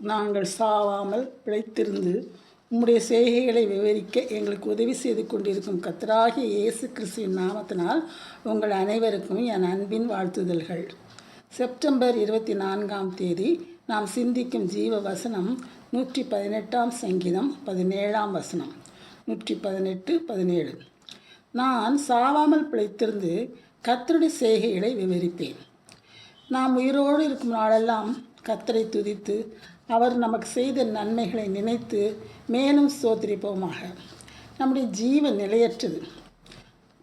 நாங்கள் சாவாமல் பிழைத்திருந்து உம்முடைய செய்கைகளை விவரிக்க எங்களுக்கு உதவி செய்து கொண்டிருக்கும் கர்த்தராகிய இயேசு கிறிஸ்துவின் நாமத்தினால் உங்கள் அனைவருக்கும் என் அன்பின் வாழ்த்துதல்கள். செப்டம்பர் 24ஆம் தேதி நாம் சிந்திக்கும் ஜீவ வசனம் 118ஆம் சங்கீதம் 17ஆம் வசனம். 118-17. நான் சாவாமல் பிழைத்திருந்து கர்த்தருடைய செய்கைகளை விவரிப்பேன். நாம் உயிரோடு இருக்கும் நாளெல்லாம் கர்த்தரை துதித்து அவர் நமக்கு செய்த நன்மைகளை நினைத்து மேலும் ஸ்தோத்திரிப்போமாக. நம்முடைய ஜீவன் நிலையற்றது.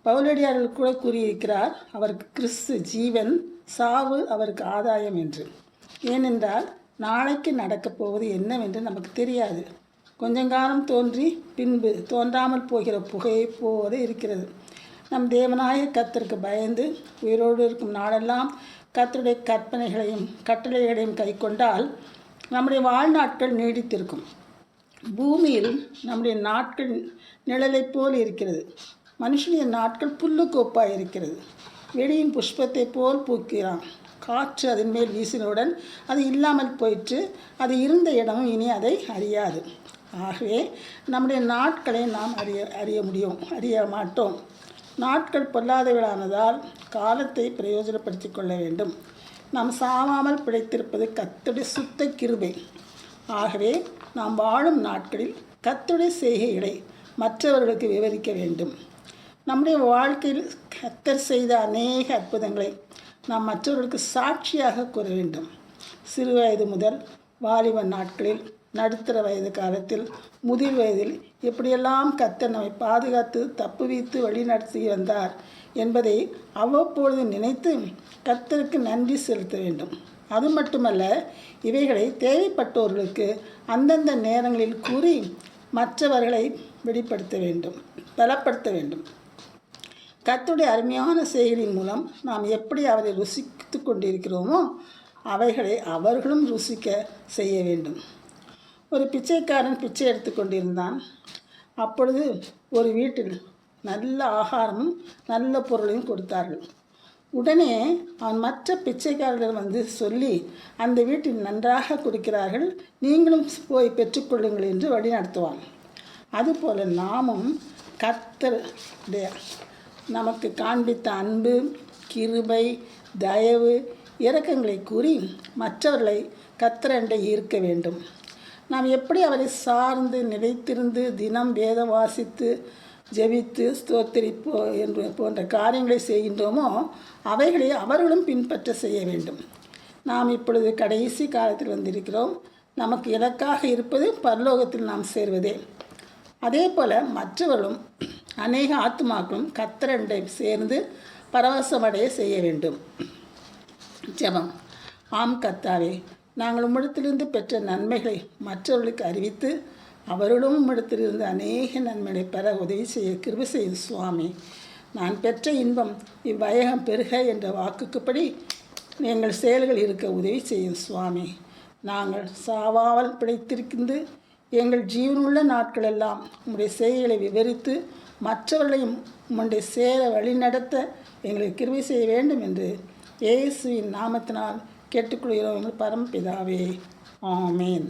பவுலடியார்கள் கூட கூறியிருக்கிறார், அவருக்கு கிறிஸ்து ஜீவன், சாவு அவருக்கு ஆதாயம் என்று. ஏனென்றால் நாளைக்கு நடக்கப் போவது என்னவென்று நமக்கு தெரியாது. கொஞ்சங்காலம் தோன்றி பின்பு தோன்றாமல் போகிற புகையை போது இருக்கிறது. நம் தேவனாய கர்த்தருக்கு பயந்து உயிரோடு இருக்கும் நாளெல்லாம் கர்த்தருடைய கற்பனைகளையும் கட்டளைகளையும் கை கொண்டால் நம்முடைய வாழ்நாட்கள் நீடித்திருக்கும். பூமியில் நம்முடைய நாட்கள் நிழலை போல் இருக்கிறது. மனுஷனுடைய நாட்கள் புல்லுக்கோப்பாக இருக்கிறது. வெளியின் புஷ்பத்தை போல் பூக்கிறான். காற்று அதன் மேல் வீசினவுடன் அது இல்லாமல் போயிற்று. அது இருந்த இடமும் இனி அதை அறியாது. ஆகவே நம்முடைய நாட்களை நாம் அறிய மாட்டோம். நாட்கள் பொல்லாதவர்களானதால் காலத்தை பிரயோஜனப்படுத்தி கொள்ள வேண்டும். நாம் சாவாமல் பிழைத்திருப்பது கர்த்தருடைய சுத்த கிருபை. ஆகவே நாம் வாழும் நாட்களில் கர்த்தருடைய செய்கைகளை மற்றவர்களுக்கு விவரிக்க வேண்டும். நம்முடைய வாழ்க்கையில் கர்த்தர் செய்த அநேக அற்புதங்களை நாம் மற்றவர்களுக்கு சாட்சியாக கூற வேண்டும். சிறு வயது முதல் வாலிப நாட்களில், நடுத்தர வயது காலத்தில், முதிர் வயதில் எப்படியெல்லாம் கர்த்தர் நம்மை பாதுகாத்து தப்புவித்து வழி நடத்தி வந்தார் என்பதை அவ்வப்பொழுது நினைத்து கர்த்தருக்கு நன்றி செலுத்த வேண்டும். அது மட்டுமல்ல, இவைகளை தேவைப்பட்டோர்களுக்கு அந்தந்த நேரங்களில் கூறி மற்றவர்களை பலப்படுத்த வேண்டும். கர்த்தருடைய அருமையான செய்கையின் மூலம் நாம் எப்படி அவரை ருசித்து கொண்டிருக்கிறோமோ அவைகளை அவர்களும் ருசிக்க செய்ய வேண்டும். ஒரு பிச்சைக்காரன் பிச்சை எடுத்து கொண்டிருந்தான். அப்பொழுது ஒரு வீட்டில் நல்ல ஆகாரமும் நல்ல பொருளையும் கொடுத்தார்கள். உடனே அவன் மற்ற பிச்சைக்காரர்கள் வந்து சொல்லி, அந்த வீட்டில் நன்றாக கொடுக்கிறார்கள், நீங்களும் போய் பெற்றுக்கொள்ளுங்கள் என்று வழி நடத்துவான். அதுபோல் நாமும் கர்த்தர் நமக்கு காண்பித்த அன்பு, கிருபை, தயவு, இரக்கங்களை கூறி மற்றவர்களை கர்த்தரண்டை ஈர்க்க வேண்டும். நாம் எப்படி அவரை சார்ந்து நிலைத்திருந்து தினம் வேதம் வாசித்து ஜெபித்து ஸ்தோத்திரிப்போ என்று போன்ற காரியங்களை செய்கின்றோமோ அவைகளை அவர்களும் பின்பற்ற செய்ய வேண்டும். நாம் இப்பொழுது கடைசி காலத்தில் வந்திருக்கிறோம். நமக்கு இலக்காக இருப்பது பரலோகத்தில் நாம் சேர்வதே. அதே போல் மற்றவர்களும் அநேக ஆத்துமாக்களும் கர்த்தரண்டை சேர்ந்து பரவசமடைய செய்ய வேண்டும். ஜெபம். ஆம் கர்த்தாவே, நாங்கள் உம்மிடத்திலிருந்து பெற்ற நன்மைகளை மற்றவர்களுக்கு அறிவித்து அவர்களும் உம்மிடத்திலிருந்து அநேக நன்மைகளை பெற உதவி செய்ய கிருபை செய்யும் சுவாமி. நான் பெற்ற இன்பம் இவ்வையகம் பெருக என்ற வாக்குக்குப்படி எங்கள் செயல்கள் இருக்க உதவி செய்யும் சுவாமி. நாங்கள் சாவாமல் பிழைத்திருந்து எங்கள் ஜீவனுள்ள நாட்களெல்லாம் உம்முடைய செய்திகளை விவரித்து மற்றவர்களையும் உம்முடைய சேர வழிநடத்த எங்களுக்கு கிருபை செய்ய வேண்டும் என்று இயேசுவின் நாமத்தினால் கேட்டுக்கொள்கிறோம் எங்கள் பரமபிதாவே. ஆமேன்.